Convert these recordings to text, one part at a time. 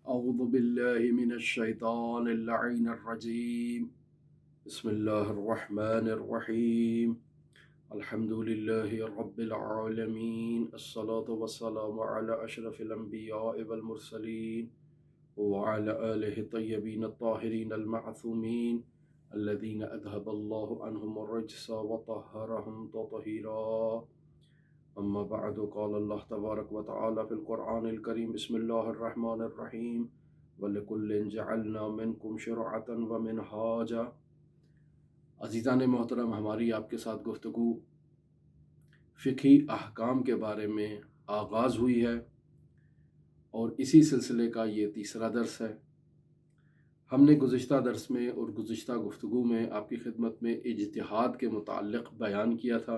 أعوذ بالله من الشيطان اللعين الرجيم. بسم الله الرحمن الرحيم. الحمد لله رب العالمين، الصلاة والسلام على أشرف الأنبياء والمرسلين وعلى آله الطيبين الطاهرين المعصومين الذين أذهب الله عنهم الرجس وطهرهم تطهيرا. أما بعد، قال الله تبارك وتعالى في القرآن الكريم: بسم الله الرحمن الرحيم وَلِكُلٍّ جَعَلْنَا مِنْكُمْ شِرْعَةً وَمِنْهَاجًا۔ عزیزان محترم، ہماری آپ کے ساتھ گفتگو فقہی احکام کے بارے میں آغاز ہوئی ہے اور اسی سلسلے کا یہ تیسرا درس ہے۔ ہم نے گزشتہ درس میں اور گزشتہ گفتگو میں آپ کی خدمت میں اجتہاد کے متعلق بیان کیا تھا۔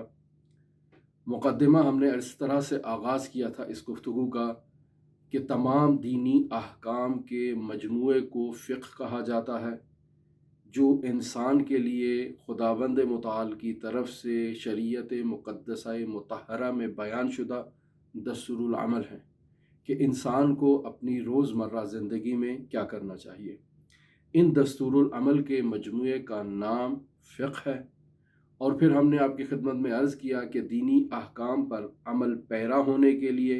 مقدمہ ہم نے اس طرح سے آغاز کیا تھا اس گفتگو کا کہ تمام دینی احکام کے مجموعے کو فقہ کہا جاتا ہے، جو انسان کے لیے خداوند متعال کی طرف سے شریعت مقدسہ مطہرہ میں بیان شدہ دستور العمل ہے کہ انسان کو اپنی روزمرہ زندگی میں کیا کرنا چاہیے۔ ان دستور العمل کے مجموعے کا نام فقہ ہے، اور پھر ہم نے آپ کی خدمت میں عرض کیا کہ دینی احکام پر عمل پیرا ہونے کے لیے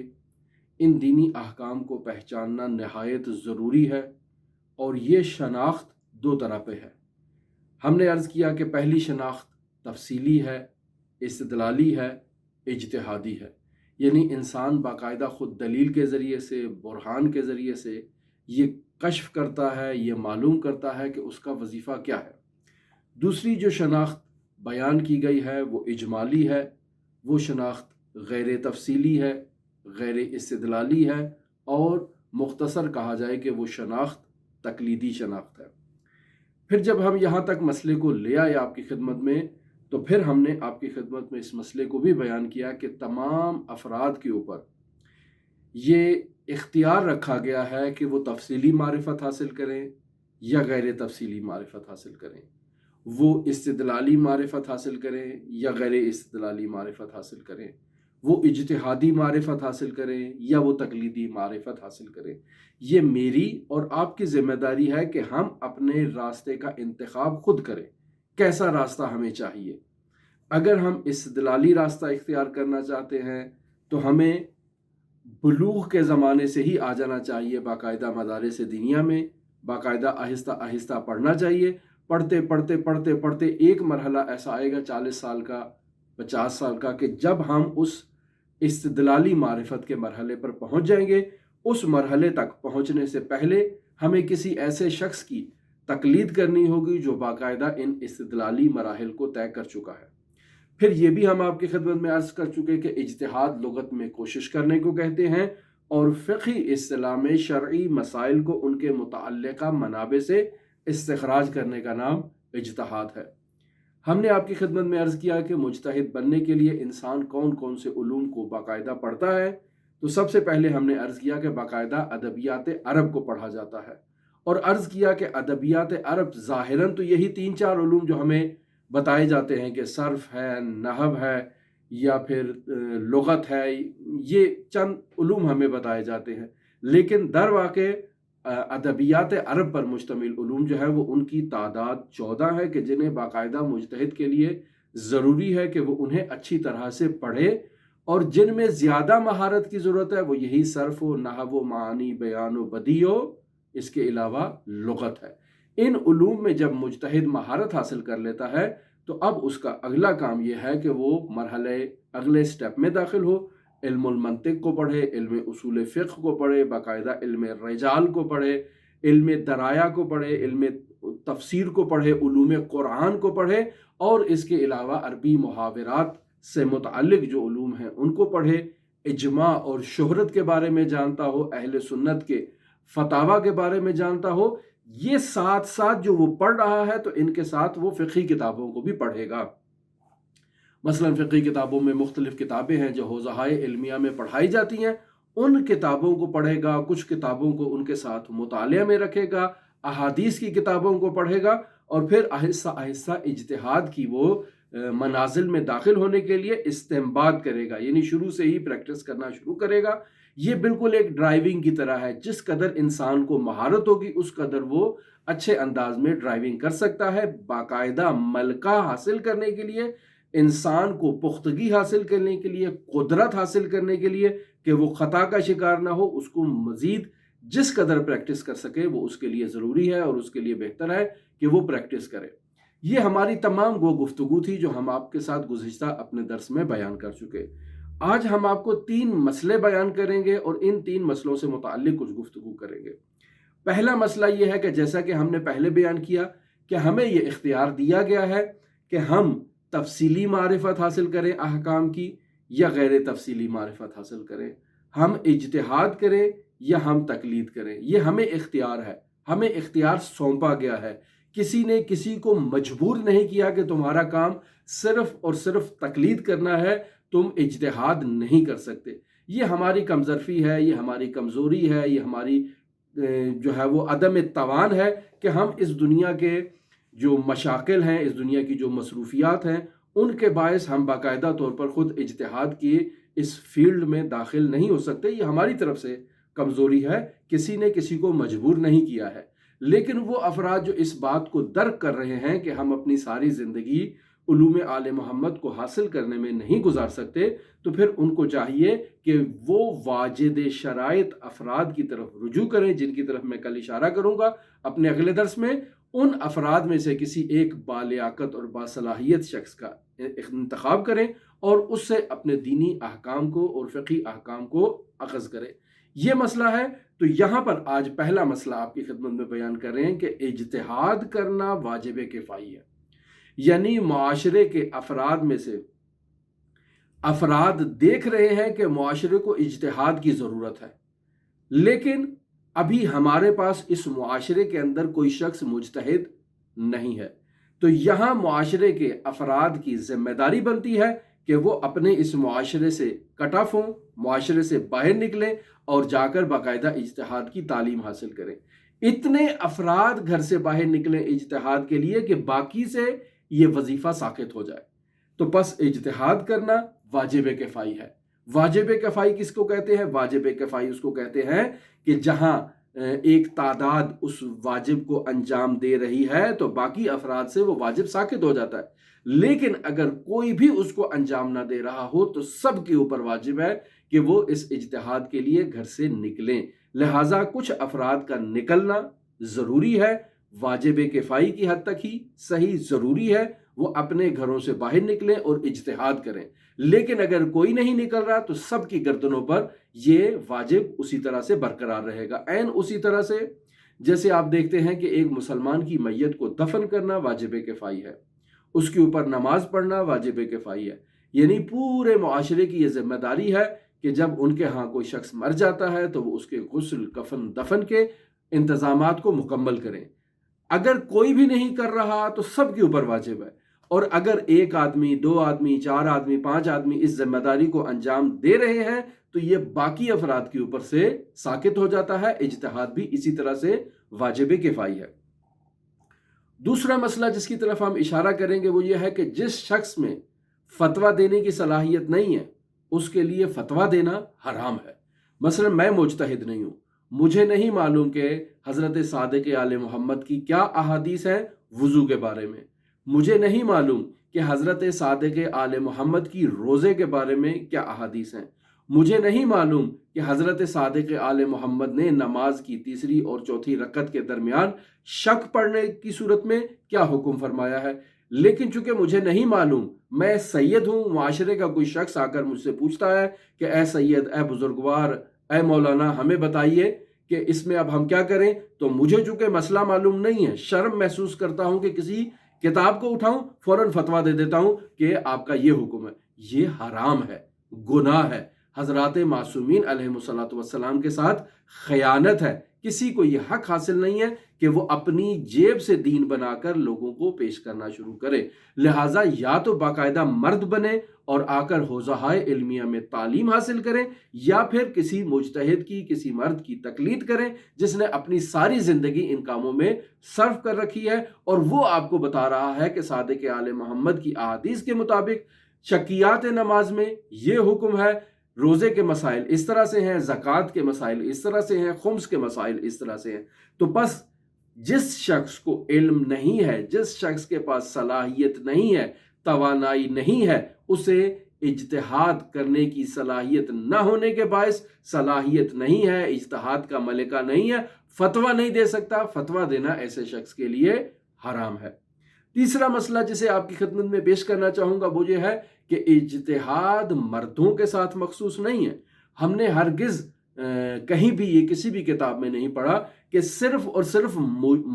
ان دینی احکام کو پہچاننا نہایت ضروری ہے، اور یہ شناخت دو طرح پہ ہے۔ ہم نے عرض کیا کہ پہلی شناخت تفصیلی ہے، استدلالی ہے، اجتہادی ہے، یعنی انسان باقاعدہ خود دلیل کے ذریعے سے، برہان کے ذریعے سے یہ کشف کرتا ہے، یہ معلوم کرتا ہے کہ اس کا وظیفہ کیا ہے۔ دوسری جو شناخت بیان کی گئی ہے وہ اجمالی ہے، وہ شناخت غیر تفصیلی ہے، غیر استدلالی ہے، اور مختصر کہا جائے کہ وہ شناخت تقلیدی شناخت ہے۔ پھر جب ہم یہاں تک مسئلے کو لے آئے آپ کی خدمت میں، تو پھر ہم نے آپ کی خدمت میں اس مسئلے کو بھی بیان کیا کہ تمام افراد کے اوپر یہ اختیار رکھا گیا ہے کہ وہ تفصیلی معرفت حاصل کریں یا غیر تفصیلی معرفت حاصل کریں، وہ استدلالی معرفت حاصل کریں یا غیر استدلالی معرفت حاصل کریں، وہ اجتہادی معرفت حاصل کریں یا وہ تقلیدی معرفت حاصل کریں۔ یہ میری اور آپ کی ذمہ داری ہے کہ ہم اپنے راستے کا انتخاب خود کریں، کیسا راستہ ہمیں چاہیے۔ اگر ہم استدلالی راستہ اختیار کرنا چاہتے ہیں تو ہمیں بلوغ کے زمانے سے ہی آ جانا چاہیے، باقاعدہ مدارس دینیا میں باقاعدہ آہستہ آہستہ پڑھنا چاہیے۔ پڑھتے پڑھتے پڑھتے پڑھتے ایک مرحلہ ایسا آئے گا 40 سال کا، 50 سال کا، کہ جب ہم اس استدلالی معرفت کے مرحلے پر پہنچ جائیں گے۔ اس مرحلے تک پہنچنے سے پہلے ہمیں کسی ایسے شخص کی تقلید کرنی ہوگی جو باقاعدہ ان استدلالی مراحل کو طے کر چکا ہے۔ پھر یہ بھی ہم آپ کی خدمت میں عرض کر چکے کہ اجتہاد لغت میں کوشش کرنے کو کہتے ہیں، اور فقہی اصطلاح میں شرعی مسائل کو ان کے متعلقہ منابع سے استخراج کرنے کا نام اجتہاد ہے۔ ہم نے آپ کی خدمت میں عرض کیا کہ مجتہد بننے کے لیے انسان کون کون سے علوم کو باقاعدہ پڑھتا ہے، تو سب سے پہلے ہم نے عرض کیا کہ باقاعدہ ادبیات عرب کو پڑھا جاتا ہے، اور عرض کیا کہ ادبیات عرب ظاہراً تو یہی 3-4 علوم جو ہمیں بتائے جاتے ہیں کہ صرف ہے، نحو ہے، یا پھر لغت ہے، یہ چند علوم ہمیں بتائے جاتے ہیں، لیکن در واقع ادبیات عرب پر مشتمل علوم جو ہے وہ ان کی تعداد 14 ہے کہ جنہیں باقاعدہ مجتہد کے لیے ضروری ہے کہ وہ انہیں اچھی طرح سے پڑھے، اور جن میں زیادہ مہارت کی ضرورت ہے وہ یہی صرف و نحو و معانی بیان و بدیع و اس کے علاوہ لغت ہے۔ ان علوم میں جب مجتہد مہارت حاصل کر لیتا ہے تو اب اس کا اگلا کام یہ ہے کہ وہ مرحلے اگلے سٹیپ میں داخل ہو، علم المنطق کو پڑھے، علم اصول فقہ کو پڑھے، باقاعدہ علم رجال کو پڑھے، علم درایا کو پڑھے، علم تفسیر کو پڑھے، علوم قرآن کو پڑھے، اور اس کے علاوہ عربی محاورات سے متعلق جو علوم ہیں ان کو پڑھے، اجماع اور شہرت کے بارے میں جانتا ہو، اہل سنت کے فتاوی کے بارے میں جانتا ہو۔ یہ ساتھ ساتھ جو وہ پڑھ رہا ہے تو ان کے ساتھ وہ فقہی کتابوں کو بھی پڑھے گا۔ مثلا فقہی کتابوں میں مختلف کتابیں ہیں جو حوزہائے علمیہ میں پڑھائی جاتی ہیں، ان کتابوں کو پڑھے گا، کچھ کتابوں کو ان کے ساتھ مطالعہ میں رکھے گا، احادیث کی کتابوں کو پڑھے گا، اور پھر آہستہ آہستہ اجتہاد کی وہ منازل میں داخل ہونے کے لیے استنباط کرے گا، یعنی شروع سے ہی پریکٹس کرنا شروع کرے گا۔ یہ بالکل ایک ڈرائیونگ کی طرح ہے، جس قدر انسان کو مہارت ہوگی اس قدر وہ اچھے انداز میں ڈرائیونگ کر سکتا ہے۔ باقاعدہ ملکہ حاصل کرنے کے لیے، انسان کو پختگی حاصل کرنے کے لیے، قدرت حاصل کرنے کے لیے کہ وہ خطا کا شکار نہ ہو، اس کو مزید جس قدر پریکٹس کر سکے وہ اس کے لیے ضروری ہے، اور اس کے لیے بہتر ہے کہ وہ پریکٹس کرے۔ یہ ہماری تمام گفتگو تھی جو ہم آپ کے ساتھ گزشتہ اپنے درس میں بیان کر چکے۔ آج ہم آپ کو 3 مسئلے بیان کریں گے اور ان 3 مسئلوں سے متعلق کچھ گفتگو کریں گے۔ پہلا مسئلہ یہ ہے کہ جیسا کہ ہم نے پہلے بیان کیا کہ ہمیں یہ اختیار دیا گیا ہے کہ ہم تفصیلی معرفت حاصل کریں احکام کی یا غیر تفصیلی معرفت حاصل کریں، ہم اجتہاد کریں یا ہم تقلید کریں۔ یہ ہمیں اختیار ہے، ہمیں اختیار سونپا گیا ہے۔ کسی نے کسی کو مجبور نہیں کیا کہ تمہارا کام صرف اور صرف تقلید کرنا ہے، تم اجتہاد نہیں کر سکتے۔ یہ ہماری کمزرفی ہے، یہ ہماری کمزوری ہے، یہ ہماری جو ہے وہ عدم توان ہے کہ ہم اس دنیا کے جو مشاغل ہیں، اس دنیا کی جو مصروفیات ہیں، ان کے باعث ہم باقاعدہ طور پر خود اجتہاد کی اس فیلڈ میں داخل نہیں ہو سکتے۔ یہ ہماری طرف سے کمزوری ہے، کسی نے کسی کو مجبور نہیں کیا ہے۔ لیکن وہ افراد جو اس بات کو درک کر رہے ہیں کہ ہم اپنی ساری زندگی علوم آل محمد کو حاصل کرنے میں نہیں گزار سکتے، تو پھر ان کو چاہیے کہ وہ واجد شرائط افراد کی طرف رجوع کریں، جن کی طرف میں کل اشارہ کروں گا اپنے اگلے درس میں۔ ان افراد میں سے کسی ایک بالیاقت اور باصلاحیت شخص کا انتخاب کریں اور اس سے اپنے دینی احکام کو اور فقہی احکام کو اخذ کریں۔ یہ مسئلہ ہے۔ تو یہاں پر آج پہلا مسئلہ آپ کی خدمت میں بیان کر رہے ہیں کہ اجتہاد کرنا واجب کفائی ہے، یعنی معاشرے کے افراد میں سے افراد دیکھ رہے ہیں کہ معاشرے کو اجتہاد کی ضرورت ہے، لیکن ابھی ہمارے پاس اس معاشرے کے اندر کوئی شخص مجتہد نہیں ہے۔ تو یہاں معاشرے کے افراد کی ذمہ داری بنتی ہے کہ وہ اپنے اس معاشرے سے کٹ آف ہوں، معاشرے سے باہر نکلیں اور جا کر باقاعدہ اجتہاد کی تعلیم حاصل کریں۔ اتنے افراد گھر سے باہر نکلیں اجتہاد کے لیے کہ باقی سے یہ وظیفہ ساقط ہو جائے۔ تو پس اجتہاد کرنا واجب کفائی ہے۔ واجب کفائی کس کو کہتے ہیں؟ واجب کفائی اس کو کہتے ہیں کہ جہاں ایک تعداد اس واجب کو انجام دے رہی ہے تو باقی افراد سے وہ واجب ساقط ہو جاتا ہے۔ لیکن اگر کوئی بھی اس کو انجام نہ دے رہا ہو تو سب کے اوپر واجب ہے کہ وہ اس اجتہاد کے لیے گھر سے نکلیں۔ لہٰذا کچھ افراد کا نکلنا ضروری ہے، واجب کفائی کی حد تک ہی صحیح ضروری ہے، وہ اپنے گھروں سے باہر نکلیں اور اجتہاد کریں۔ لیکن اگر کوئی نہیں نکل رہا تو سب کی گردنوں پر یہ واجب اسی طرح سے برقرار رہے گا، عین اسی طرح سے جیسے آپ دیکھتے ہیں کہ ایک مسلمان کی میت کو دفن کرنا واجب کفائی ہے، اس کے اوپر نماز پڑھنا واجب کفائی ہے۔ یعنی پورے معاشرے کی یہ ذمہ داری ہے کہ جب ان کے ہاں کوئی شخص مر جاتا ہے تو وہ اس کے غسل، کفن، دفن کے انتظامات کو مکمل کریں۔ اگر کوئی بھی نہیں کر رہا تو سب کے اوپر واجب ہے، اور اگر ایک آدمی، 2 آدمی، 4 آدمی، 5 آدمی اس ذمہ داری کو انجام دے رہے ہیں تو یہ باقی افراد کے اوپر سے ساقط ہو جاتا ہے۔ اجتہاد بھی اسی طرح سے واجب کفائی ہے۔ دوسرا مسئلہ جس کی طرف ہم اشارہ کریں گے وہ یہ ہے کہ جس شخص میں فتویٰ دینے کی صلاحیت نہیں ہے اس کے لیے فتویٰ دینا حرام ہے۔ مثلا میں مجتہد نہیں ہوں، مجھے نہیں معلوم کہ حضرت صادق آل محمد کی کیا احادیث ہیں وضو کے بارے میں، مجھے نہیں معلوم کہ حضرت صادق آل محمد کی روزے کے بارے میں کیا احادیث ہیں، مجھے نہیں معلوم کہ حضرت صادق آل محمد نے نماز کی تیسری اور چوتھی رکعت کے درمیان شک پڑنے کی صورت میں کیا حکم فرمایا ہے۔ لیکن چونکہ مجھے نہیں معلوم، میں سید ہوں، معاشرے کا کوئی شخص آ کر مجھ سے پوچھتا ہے کہ اے سید، اے بزرگوار، اے مولانا ہمیں بتائیے کہ اس میں اب ہم کیا کریں، تو مجھے چونکہ مسئلہ معلوم نہیں ہے، شرم محسوس کرتا ہوں کہ کسی کتاب کو اٹھاؤں فوراً فتویٰ دے دیتا ہوں کہ آپ کا یہ حکم ہے۔ یہ حرام ہے، گناہ ہے، حضرات معصومین علیہ الصلوۃ والسلام کے ساتھ خیانت ہے۔ کسی کو یہ حق حاصل نہیں ہے کہ وہ اپنی جیب سے دین بنا کر لوگوں کو پیش کرنا شروع کرے۔ لہٰذا یا تو باقاعدہ مرد بنے اور آ کر حوزہائے علمیہ میں تعلیم حاصل کریں، یا پھر کسی مجتہد کی، کسی مرد کی تقلید کریں جس نے اپنی ساری زندگی ان کاموں میں صرف کر رکھی ہے، اور وہ آپ کو بتا رہا ہے کہ صادق آل محمد کی احادیث کے مطابق شکیات نماز میں یہ حکم ہے، روزے کے مسائل اس طرح سے ہیں، زکوٰۃ کے مسائل اس طرح سے ہیں، خمس کے مسائل اس طرح سے ہیں۔ تو بس جس شخص کو علم نہیں ہے، جس شخص کے پاس صلاحیت نہیں ہے، توانائی نہیں ہے، اسے اجتہاد کرنے کی صلاحیت نہ ہونے کے باعث، صلاحیت نہیں ہے، اجتہاد کا ملکہ نہیں ہے، فتویٰ نہیں دے سکتا، فتویٰ دینا ایسے شخص کے لیے حرام ہے۔ تیسرا مسئلہ جسے آپ کی خدمت میں پیش کرنا چاہوں گا وہ یہ ہے کہ اجتہاد مردوں کے ساتھ مخصوص نہیں ہے۔ ہم نے ہرگز کہیں بھی یہ کسی بھی کتاب میں نہیں پڑھا کہ صرف اور صرف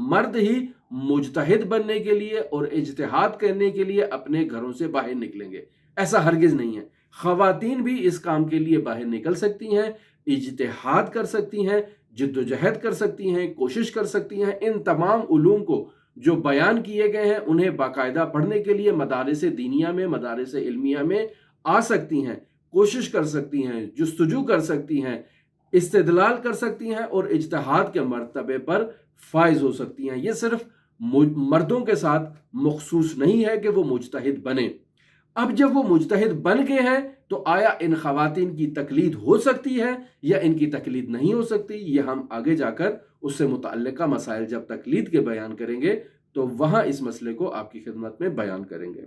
مرد ہی مجتہد بننے کے لیے اور اجتہاد کرنے کے لیے اپنے گھروں سے باہر نکلیں گے، ایسا ہرگز نہیں ہے۔ خواتین بھی اس کام کے لیے باہر نکل سکتی ہیں، اجتہاد کر سکتی ہیں، جدوجہد کر سکتی ہیں، کوشش کر سکتی ہیں۔ ان تمام علوم کو جو بیان کیے گئے ہیں انہیں باقاعدہ پڑھنے کے لیے مدارس دینیہ میں، مدارس علمیہ میں آ سکتی ہیں، کوشش کر سکتی ہیں، جستجو کر سکتی ہیں، استدلال کر سکتی ہیں اور اجتہاد کے مرتبے پر فائز ہو سکتی ہیں۔ یہ صرف مردوں کے ساتھ مخصوص نہیں ہے کہ وہ مجتہد بنیں۔ اب جب وہ مجتہد بن گئے ہیں تو آیا ان خواتین کی تقلید ہو سکتی ہے یا ان کی تقلید نہیں ہو سکتی؟ یہ ہم آگے جا کر اس سے متعلقہ مسائل جب تقلید کے بیان کریں گے تو وہاں اس مسئلے کو آپ کی خدمت میں بیان کریں گے۔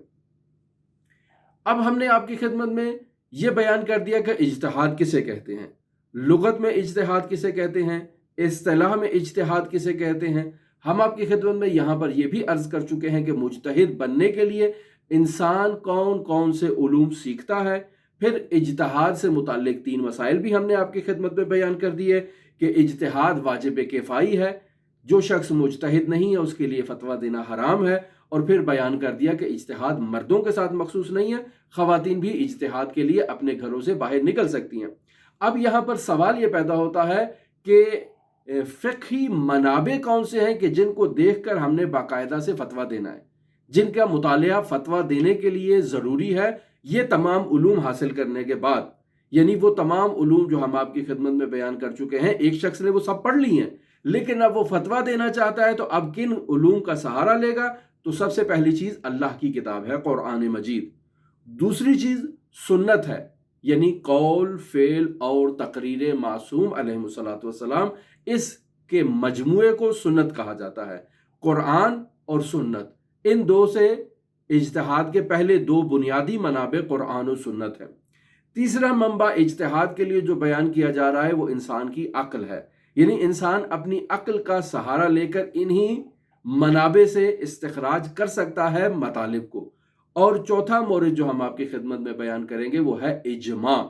اب ہم نے آپ کی خدمت میں یہ بیان کر دیا کہ اجتہاد کسے کہتے ہیں، لغت میں اجتہاد کسے کہتے ہیں، اصطلاح میں اجتہاد کسے کہتے ہیں۔ ہم آپ کی خدمت میں یہاں پر یہ بھی عرض کر چکے ہیں کہ مجتہد بننے کے لیے انسان کون کون سے علوم سیکھتا ہے۔ پھر اجتہاد سے متعلق 3 مسائل بھی ہم نے آپ کی خدمت میں بیان کر دیے کہ اجتہاد واجب کفائی ہے، جو شخص مجتہد نہیں ہے اس کے لیے فتویٰ دینا حرام ہے، اور پھر بیان کر دیا کہ اجتہاد مردوں کے ساتھ مخصوص نہیں ہے، خواتین بھی اجتہاد کے لیے اپنے گھروں سے باہر نکل سکتی ہیں۔ اب یہاں پر سوال یہ پیدا ہوتا ہے کہ فقہی منابع کون سے ہیں کہ جن کو دیکھ کر ہم نے باقاعدہ سے فتویٰ دینا ہے، جن کا مطالعہ فتویٰ دینے کے لیے ضروری ہے۔ یہ تمام علوم حاصل کرنے کے بعد، یعنی وہ تمام علوم جو ہم آپ کی خدمت میں بیان کر چکے ہیں، ایک شخص نے وہ سب پڑھ لی ہیں لیکن اب وہ فتویٰ دینا چاہتا ہے تو اب کن علوم کا سہارا لے گا؟ تو سب سے پہلی چیز اللہ کی کتاب ہے، قرآن مجید۔ دوسری چیز سنت ہے، یعنی قول، فعل اور تقریر معصوم علیہ الصلوۃ والسلام، اس کے مجموعے کو سنت کہا جاتا ہے۔ قرآن اور سنت، ان دو سے اجتہاد کے پہلے 2 بنیادی منابع قرآن و سنت ہے۔ تیسرا منبع اجتہاد کے لیے جو بیان کیا جا رہا ہے وہ انسان کی عقل ہے، یعنی انسان اپنی عقل کا سہارا لے کر انہی منابع سے استخراج کر سکتا ہے مطالب کو۔ اور چوتھا مورد جو ہم آپ کی خدمت میں بیان کریں گے وہ ہے اجماع،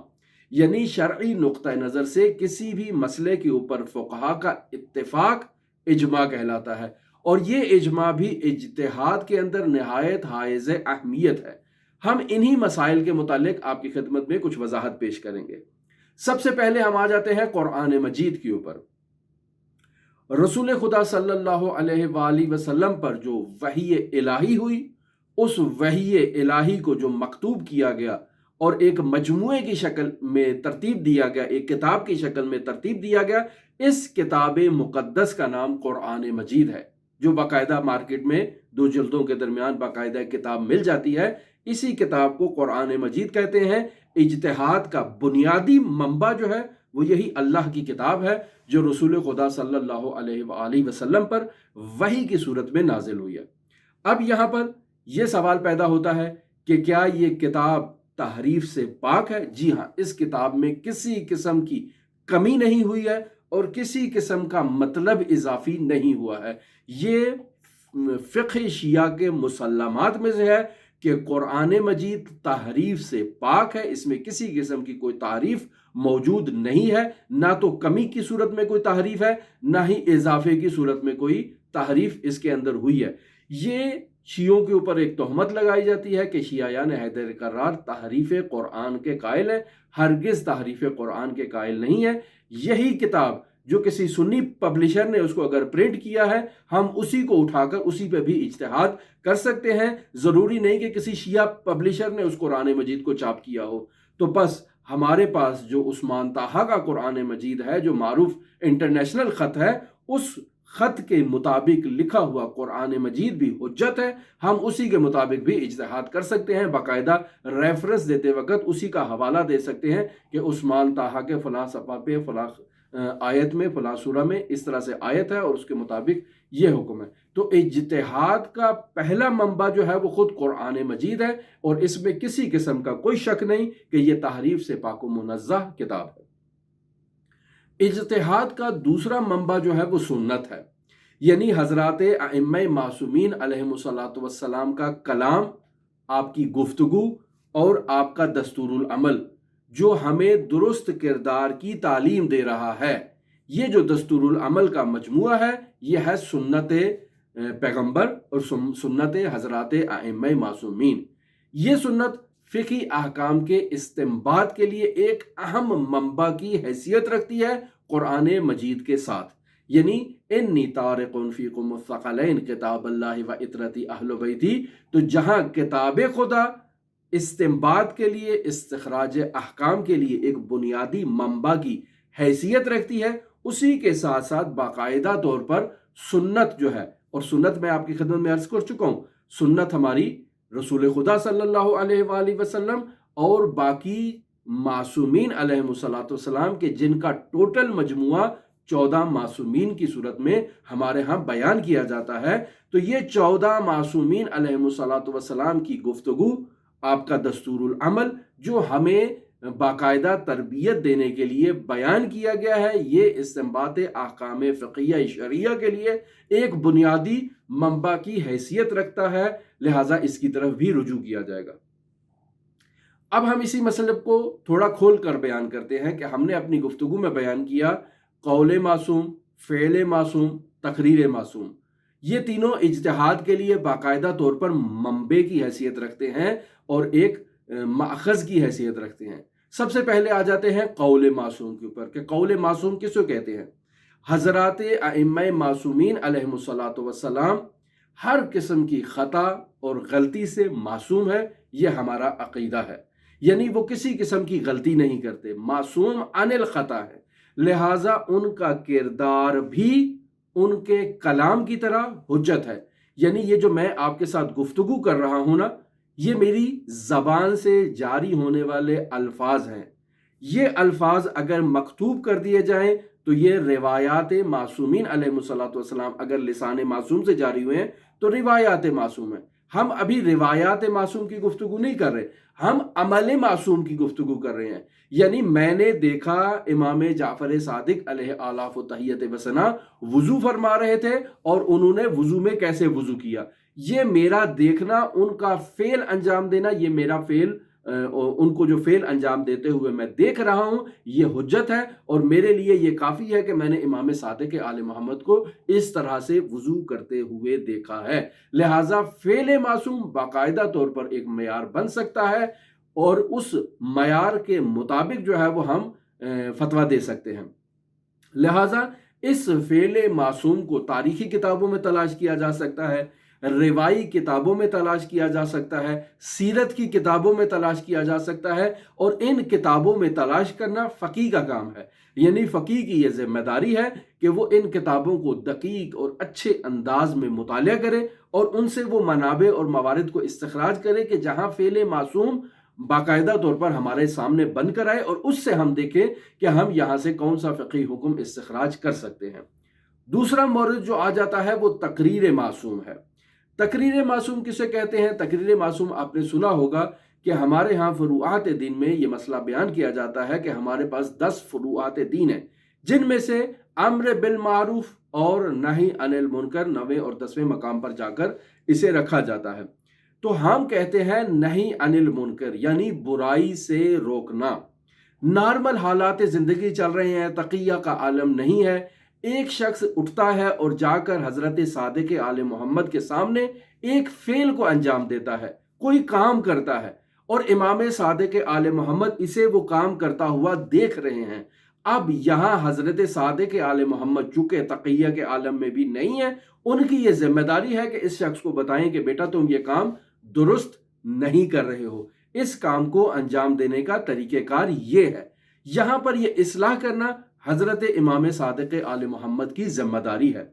یعنی شرعی نقطہ نظر سے کسی بھی مسئلے کے اوپر فقہا کا اتفاق اجماع کہلاتا ہے، اور یہ اجماع بھی اجتہاد کے اندر نہایت حائز اہمیت ہے۔ ہم انہی مسائل کے متعلق آپ کی خدمت میں کچھ وضاحت پیش کریں گے۔ سب سے پہلے ہم آ جاتے ہیں قرآن مجید کے اوپر۔ رسول خدا صلی اللہ علیہ وآلہ وسلم پر جو وحی الہی ہوئی، اس وحی الہی کو جو مکتوب کیا گیا اور ایک مجموعے کی شکل میں ترتیب دیا گیا، ایک کتاب کی شکل میں ترتیب دیا گیا، اس کتاب مقدس کا نام قرآن مجید ہے، جو باقاعدہ مارکیٹ میں 2 جلدوں کے درمیان باقاعدہ کتاب مل جاتی ہے۔ اسی کتاب کو قرآن مجید کہتے ہیں۔ اجتہاد کا بنیادی منبع جو ہے وہ یہی اللہ کی کتاب ہے جو رسول خدا صلی اللہ علیہ وآلہ وسلم پر وحی کی صورت میں نازل ہوئی ہے۔ اب یہاں پر یہ سوال پیدا ہوتا ہے کہ کیا یہ کتاب تحریف سے پاک ہے؟ جی ہاں، اس کتاب میں کسی قسم کی کمی نہیں ہوئی ہے اور کسی قسم کا مطلب اضافی نہیں ہوا ہے۔ یہ فقہ شیعہ کے مسلمات میں سے ہے کہ قرآن مجید تحریف سے پاک ہے، اس میں کسی قسم کی کوئی تعریف موجود نہیں ہے، نہ تو کمی کی صورت میں کوئی تحریف ہے، نہ ہی اضافے کی صورت میں کوئی تحریف اس کے اندر ہوئی ہے۔ یہ شیعوں کے اوپر ایک تہمت لگائی جاتی ہے کہ شیعیان حیدر کرار تحریف قرآن کے قائل ہیں، ہرگز تحریف قرآن کے قائل نہیں ہے۔ یہی کتاب جو کسی سنی پبلشر نے اس کو اگر پرنٹ کیا ہے، ہم اسی کو اٹھا کر اسی پہ بھی اجتہاد کر سکتے ہیں، ضروری نہیں کہ کسی شیعہ پبلشر نے اس قرآن مجید کو چاپ کیا ہو۔ تو بس ہمارے پاس جو عثمان طٰہٰ کا قرآن مجید ہے، جو معروف انٹرنیشنل خط ہے، اس خط کے مطابق لکھا ہوا قرآن مجید بھی حجت ہے، ہم اسی کے مطابق بھی اجتہاد کر سکتے ہیں، باقاعدہ ریفرنس دیتے وقت اسی کا حوالہ دے سکتے ہیں کہ عثمان طٰہٰ کے فلاں صفحہ پہ فلاں آیت میں فلاں سورہ میں اس طرح سے آیت ہے اور اس کے مطابق یہ حکم ہے۔ تو اجتہاد کا پہلا منبع جو ہے وہ خود قرآن مجید ہے، اور اس میں کسی قسم کا کوئی شک نہیں کہ یہ تحریف سے پاک و منزہ کتاب ہے۔ اجتہاد کا دوسرا منبع جو ہے وہ سنت ہے، یعنی حضرات ائمہ معصومین علیہم الصلوۃ والسلام کا کلام، آپ کی گفتگو اور آپ کا دستور العمل جو ہمیں درست کردار کی تعلیم دے رہا ہے، یہ جو دستور العمل کا مجموعہ ہے یہ ہے سنت پیغمبر اور سنت حضرات ائمہ معصومین۔ یہ سنت فقہی احکام کے استنباط کے لیے ایک اہم منبع کی حیثیت رکھتی ہے قرآن مجید کے ساتھ، یعنی انی طارق فیکم الثقلین کتاب اللہ و اطرتی اہل بیتی، تو جہاں کتاب خدا استنباط کے لیے، استخراج احکام کے لیے ایک بنیادی منبع کی حیثیت رکھتی ہے، اسی کے ساتھ ساتھ باقاعدہ طور پر سنت جو ہے، اور سنت میں آپ کی خدمت میں عرض کر چکا ہوں، سنت ہماری رسول خدا صلی اللہ علیہ وآلہ وسلم اور باقی معصومین علیہم الصلوۃ والسلام کے، جن کا ٹوٹل مجموعہ 14 معصومین کی صورت میں ہمارے ہاں بیان کیا جاتا ہے، تو یہ 14 معصومین علیہم الصلوۃ والسلام کی گفتگو، آپ کا دستور العمل جو ہمیں باقاعدہ تربیت دینے کے لیے بیان کیا گیا ہے، یہ استنباط احکام فقہیہ شرعیہ کے لیے ایک بنیادی منبع کی حیثیت رکھتا ہے، لہٰذا اس کی طرف بھی رجوع کیا جائے گا۔ اب ہم اسی مسئلے کو تھوڑا کھول کر بیان کرتے ہیں کہ ہم نے اپنی گفتگو میں بیان کیا قول معصوم، فعل معصوم، تقریر معصوم، یہ تینوں اجتہاد کے لیے باقاعدہ طور پر منبع کی حیثیت رکھتے ہیں اور ایک ماخذ کی حیثیت رکھتے ہیں۔ سب سے پہلے آ جاتے ہیں قول معصوم کے اوپر کہ قول معصوم کس کو کہتے ہیں؟ حضرات ائمہ معصومین علیہم الصلوۃ والسلام ہر قسم کی خطا اور غلطی سے معصوم ہے، یہ ہمارا عقیدہ ہے، یعنی وہ کسی قسم کی غلطی نہیں کرتے، معصوم عن الخطا ہے، لہٰذا ان کا کردار بھی ان کے کلام کی طرح حجت ہے، یعنی یہ جو میں آپ کے ساتھ گفتگو کر رہا ہوں نا، یہ میری زبان سے جاری ہونے والے الفاظ ہیں، یہ الفاظ اگر مکتوب کر دیے جائیں تو یہ روایات معصومین علیہ الصلوۃ والسلام اگر لسان معصوم سے جاری ہوئے ہیں تو روایات معصوم ہیں۔ ہم ابھی روایات معصوم کی گفتگو نہیں کر رہے، ہم عمل معصوم کی گفتگو کر رہے ہیں، یعنی میں نے دیکھا امام جعفر صادق علیہ آلاف و تحیت و ثنا وضو فرما رہے تھے اور انہوں نے وضو میں کیسے وضو کیا، یہ میرا دیکھنا، ان کا فعل انجام دینا، یہ میرا فعل، ان کو جو فعل انجام دیتے ہوئے میں دیکھ رہا ہوں، یہ حجت ہے، اور میرے لیے یہ کافی ہے کہ میں نے امام صادق آل محمد کو اس طرح سے وضو کرتے ہوئے دیکھا ہے، لہٰذا فعل معصوم باقاعدہ طور پر ایک معیار بن سکتا ہے، اور اس معیار کے مطابق جو ہے وہ ہم فتویٰ دے سکتے ہیں۔ لہٰذا اس فعل معصوم کو تاریخی کتابوں میں تلاش کیا جا سکتا ہے، روائی کتابوں میں تلاش کیا جا سکتا ہے، سیرت کی کتابوں میں تلاش کیا جا سکتا ہے، اور ان کتابوں میں تلاش کرنا فقیہ کا کام ہے، یعنی فقیہ کی یہ ذمہ داری ہے کہ وہ ان کتابوں کو دقیق اور اچھے انداز میں مطالعہ کرے اور ان سے وہ منابع اور موارد کو استخراج کرے کہ جہاں فعل معصوم باقاعدہ طور پر ہمارے سامنے بن کر آئے، اور اس سے ہم دیکھیں کہ ہم یہاں سے کون سا فقہی حکم استخراج کر سکتے ہیں۔ دوسرا مورد جو آ جاتا ہے وہ تقریر معصوم ہے۔ تقریر معصوم کسے کہتے ہیں؟ تقریر معصوم آپ نے سنا ہوگا کہ ہمارے ہاں فروعات دین میں یہ مسئلہ بیان کیا جاتا ہے کہ ہمارے پاس 10 فروعات دین ہیں، جن میں سے امر بالمعروف اور نہی عن المنکر 9ویں اور 10ویں مقام پر جا کر اسے رکھا جاتا ہے۔ تو ہم کہتے ہیں نہی عن المنکر یعنی برائی سے روکنا، نارمل حالات زندگی چل رہے ہیں، تقیہ کا عالم نہیں ہے، ایک شخص اٹھتا ہے اور جا کر حضرت صادق آل محمد کے سامنے ایک فعل کو انجام دیتا ہے، کوئی کام کرتا ہے، اور امام صادق آل محمد اسے وہ کام کرتا ہوا دیکھ رہے ہیں۔ اب یہاں حضرت صادق آل محمد چونکہ تقیہ کے عالم میں بھی نہیں ہے، ان کی یہ ذمہ داری ہے کہ اس شخص کو بتائیں کہ بیٹا تم یہ کام درست نہیں کر رہے ہو، اس کام کو انجام دینے کا طریقہ کار یہ ہے۔ یہاں پر یہ اصلاح کرنا حضرت امام صادق آل محمد کی ذمہ داری ہے۔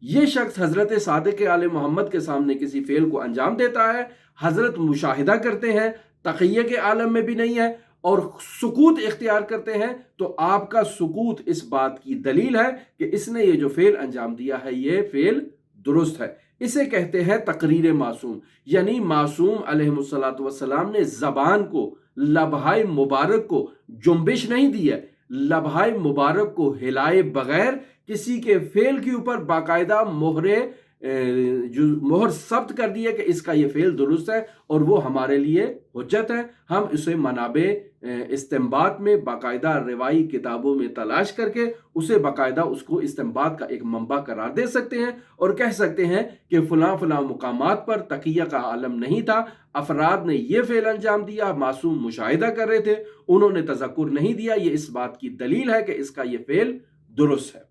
یہ شخص حضرت صادق آل محمد کے سامنے کسی فعل کو انجام دیتا ہے، حضرت مشاہدہ کرتے ہیں، تقیہ کے عالم میں بھی نہیں ہے اور سکوت اختیار کرتے ہیں، تو آپ کا سکوت اس بات کی دلیل ہے کہ اس نے یہ جو فعل انجام دیا ہے یہ فعل درست ہے۔ اسے کہتے ہیں تقریر معصوم، یعنی معصوم علیہ السلام نے زبان کو، لبہائے مبارک کو جنبش نہیں دی ہے، لبہائے مبارک کو ہلائے بغیر کسی کے فعل کے اوپر باقاعدہ مہر ثبت کر دی ہے کہ اس کا یہ فعل درست ہے اور وہ ہمارے لیے حجت ہے۔ ہم اسے منابع استنباط میں باقاعدہ روایی کتابوں میں تلاش کر کے اسے باقاعدہ اس کو استنباط کا ایک منبع قرار دے سکتے ہیں اور کہہ سکتے ہیں کہ فلاں فلاں مقامات پر تقیہ کا عالم نہیں تھا، افراد نے یہ فعل انجام دیا، معصوم مشاہدہ کر رہے تھے، انہوں نے تذکر نہیں دیا، یہ اس بات کی دلیل ہے کہ اس کا یہ فعل درست ہے۔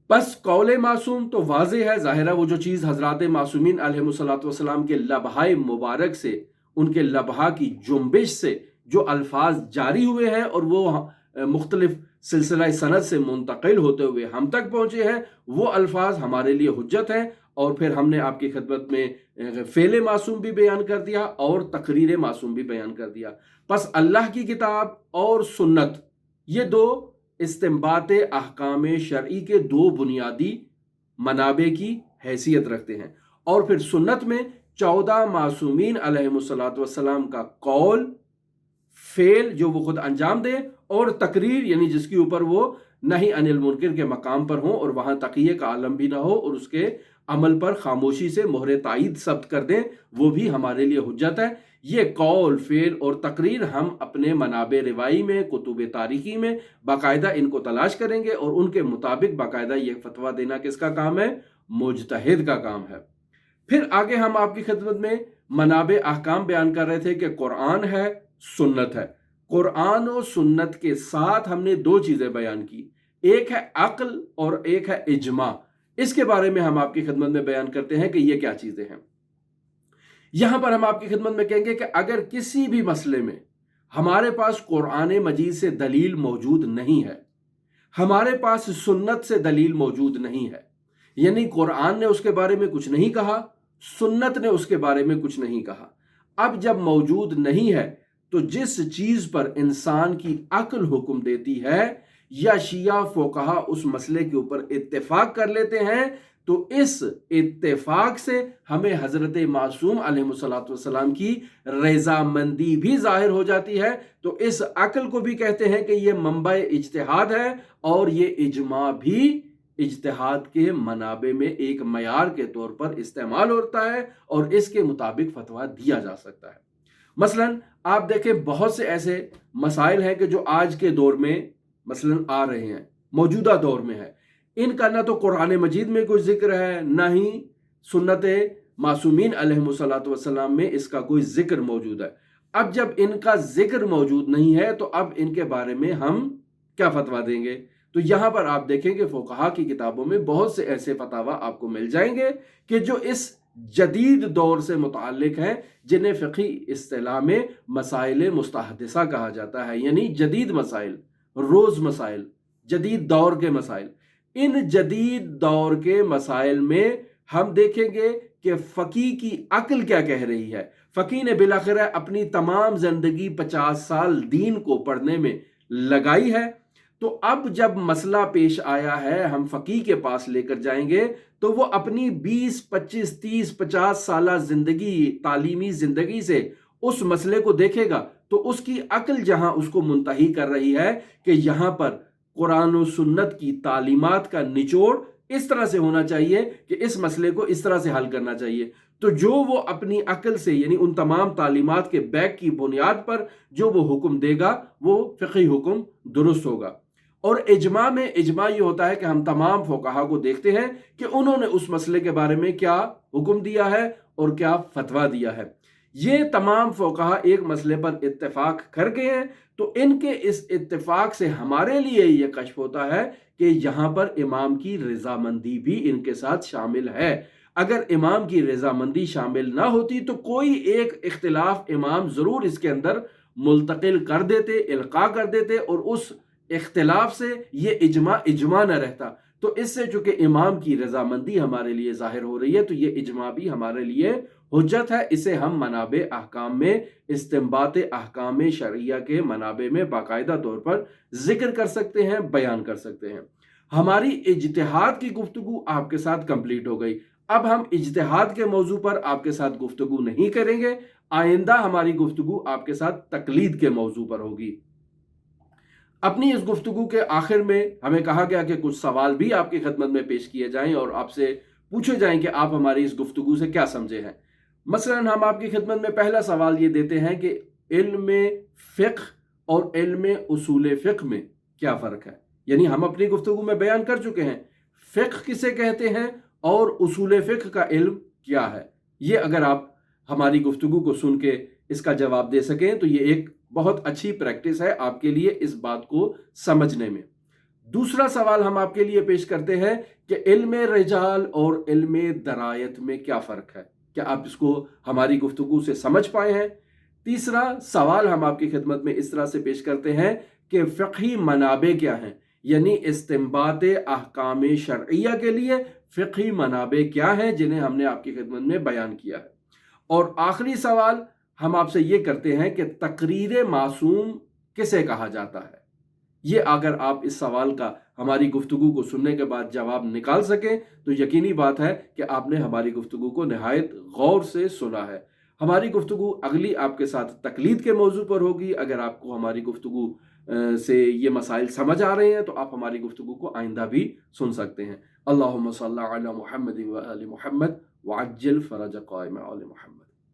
بس قول معصوم تو واضح ہے، ظاہر ہے وہ جو چیز حضرات معصومین علیہ السلام کے لبہائے مبارک سے، ان کے لبہا کی جنبش سے جو الفاظ جاری ہوئے ہیں اور وہ مختلف سلسلہ سند سے منتقل ہوتے ہوئے ہم تک پہنچے ہیں، وہ الفاظ ہمارے لیے حجت ہیں۔ اور پھر ہم نے آپ کی خدمت میں فعل معصوم بھی بیان کر دیا اور تقریر معصوم بھی بیان کر دیا۔ پس اللہ کی کتاب اور سنت یہ دو استنباط احکام شرعی کے دو بنیادی منابع کی حیثیت رکھتے ہیں، اور پھر سنت میں 14 معصومین علیہ السلام کا قول، فعل جو وہ خود انجام دے، اور تقریر یعنی جس کے اوپر وہ نہی عن المنکر کے مقام پر ہوں اور وہاں تقیہ کا عالم بھی نہ ہو اور اس کے عمل پر خاموشی سے مہر تائید ثبت کر دیں، وہ بھی ہمارے لیے حجت ہے۔ یہ قول، فعل اور تقریر ہم اپنے منابع روائی میں، کتب تاریخی میں باقاعدہ ان کو تلاش کریں گے اور ان کے مطابق باقاعدہ یہ فتویٰ دینا کس کا کام ہے؟ مجتہد کا کام ہے۔ پھر آگے ہم آپ کی خدمت میں منابع احکام بیان کر رہے تھے کہ قرآن ہے، سنت ہے۔ قرآن و سنت کے ساتھ ہم نے دو چیزیں بیان کی، ایک ہے عقل اور ایک ہے اجماع۔ اس کے بارے میں ہم آپ کی خدمت میں بیان کرتے ہیں کہ یہ کیا چیزیں ہیں۔ یہاں پر ہم آپ کی خدمت میں کہیں گے کہ اگر کسی بھی مسئلے میں ہمارے پاس قرآن مجید سے دلیل موجود نہیں ہے، ہمارے پاس سنت سے دلیل موجود نہیں ہے، یعنی قرآن نے اس کے بارے میں کچھ نہیں کہا، سنت نے اس کے بارے میں کچھ نہیں کہا، اب جب موجود نہیں ہے تو جس چیز پر انسان کی عقل حکم دیتی ہے یا شیعہ فقہا اس مسئلے کے اوپر اتفاق کر لیتے ہیں، تو اس اتفاق سے ہمیں حضرت معصوم علیہ السلام کی رضامندی بھی ظاہر ہو جاتی ہے۔ تو اس عقل کو بھی کہتے ہیں کہ یہ منبع اجتہاد ہے، اور یہ اجماع بھی اجتہاد کے منابع میں ایک معیار کے طور پر استعمال ہوتا ہے اور اس کے مطابق فتویٰ دیا جا سکتا ہے۔ مثلا آپ دیکھیں بہت سے ایسے مسائل ہیں کہ جو آج کے دور میں مثلا آ رہے ہیں، موجودہ دور میں ہے، ان کا نہ تو قرآن مجید میں کوئی ذکر ہے، نہ ہی سنت معصومین علیہ السلام میں اس کا کوئی ذکر موجود ہے۔ اب جب ان کا ذکر موجود نہیں ہے تو اب ان کے بارے میں ہم کیا فتویٰ دیں گے؟ تو یہاں پر آپ دیکھیں کہ فقہا کی کتابوں میں بہت سے ایسے فتاویٰ آپ کو مل جائیں گے کہ جو اس جدید دور سے متعلق ہیں، جنہیں فقہی اصطلاح میں مسائل مستحدثہ کہا جاتا ہے، یعنی جدید مسائل، روز مسائل، جدید دور کے مسائل۔ ان جدید دور کے مسائل میں ہم دیکھیں گے کہ فقی کی عقل کیا کہہ رہی ہے۔ فقی نے بالاخرہ اپنی تمام زندگی 50 سال دین کو پڑھنے میں لگائی ہے، تو اب جب مسئلہ پیش آیا ہے ہم فقی کے پاس لے کر جائیں گے تو وہ اپنی 20، 25، 30، 50 سالہ زندگی، تعلیمی زندگی سے اس مسئلے کو دیکھے گا تو اس کی عقل جہاں اس کو منتہی کر رہی ہے کہ یہاں پر قرآن و سنت کی تعلیمات کا نچوڑ اس طرح سے ہونا چاہیے کہ اس مسئلے کو اس طرح سے حل کرنا چاہیے، تو جو وہ اپنی عقل سے یعنی ان تمام تعلیمات کے بیک کی بنیاد پر جو وہ حکم دے گا وہ فقہی حکم درست ہوگا۔ اور اجماع میں اجماع یہ ہوتا ہے کہ ہم تمام فقہا کو دیکھتے ہیں کہ انہوں نے اس مسئلے کے بارے میں کیا حکم دیا ہے اور کیا فتویٰ دیا ہے۔ یہ تمام فقہا ایک مسئلے پر اتفاق کر گئے ہیں، تو ان کے اس اتفاق سے ہمارے لیے یہ کشف ہوتا ہے کہ یہاں پر امام کی رضامندی بھی ان کے ساتھ شامل ہے۔ اگر امام کی رضامندی شامل نہ ہوتی تو کوئی ایک اختلاف امام ضرور اس کے اندر ملتقل کر دیتے، القاء کر دیتے، اور اس اختلاف سے یہ اجماع نہ رہتا۔ تو اس سے چونکہ امام کی رضامندی ہمارے لیے ظاہر ہو رہی ہے تو یہ اجماع بھی ہمارے لیے حجت ہے۔ اسے ہم منابع احکام میں، استنباط احکام شرعیہ کے منابع میں باقاعدہ طور پر ذکر کر سکتے ہیں، بیان کر سکتے ہیں۔ ہماری اجتہاد کی گفتگو آپ کے ساتھ کمپلیٹ ہو گئی۔ اب ہم اجتہاد کے موضوع پر آپ کے ساتھ گفتگو نہیں کریں گے، آئندہ ہماری گفتگو آپ کے ساتھ تقلید کے موضوع پر ہوگی۔ اپنی اس گفتگو کے آخر میں ہمیں کہا گیا کہ کچھ سوال بھی آپ کی خدمت میں پیش کیے جائیں اور آپ سے پوچھے جائیں کہ آپ ہماری اس گفتگو سے کیا سمجھے ہیں۔ مثلا ہم آپ کی خدمت میں پہلا سوال یہ دیتے ہیں کہ علم فقہ اور علم اصول فقہ میں کیا فرق ہے؟ یعنی ہم اپنی گفتگو میں بیان کر چکے ہیں فقہ کسے کہتے ہیں اور اصول فقہ کا علم کیا ہے۔ یہ اگر آپ ہماری گفتگو کو سن کے اس کا جواب دے سکیں تو یہ ایک بہت اچھی پریکٹس ہے آپ کے لیے اس بات کو سمجھنے میں۔ دوسرا سوال ہم آپ کے لیے پیش کرتے ہیں کہ علم رجال اور علم درایت میں کیا فرق ہے؟ کیا آپ اس کو ہماری گفتگو سے سمجھ پائے ہیں؟ تیسرا سوال ہم آپ کی خدمت میں اس طرح سے پیش کرتے ہیں کہ فقہی منابع کیا ہیں؟ یعنی استنباط احکام شرعیہ کے لیے فقہی منابع کیا ہیں جنہیں ہم نے آپ کی خدمت میں بیان کیا ہے۔ اور آخری سوال ہم آپ سے یہ کرتے ہیں کہ تقریر معصوم کسے کہا جاتا ہے؟ یہ اگر آپ اس سوال کا ہماری گفتگو کو سننے کے بعد جواب نکال سکیں تو یقینی بات ہے کہ آپ نے ہماری گفتگو کو نہایت غور سے سنا ہے۔ ہماری گفتگو اگلی آپ کے ساتھ تقلید کے موضوع پر ہوگی۔ اگر آپ کو ہماری گفتگو سے یہ مسائل سمجھ آ رہے ہیں تو آپ ہماری گفتگو کو آئندہ بھی سن سکتے ہیں۔ اللہم صلی علی محمد و آل محمد وعجل فرج قائم آل محمد۔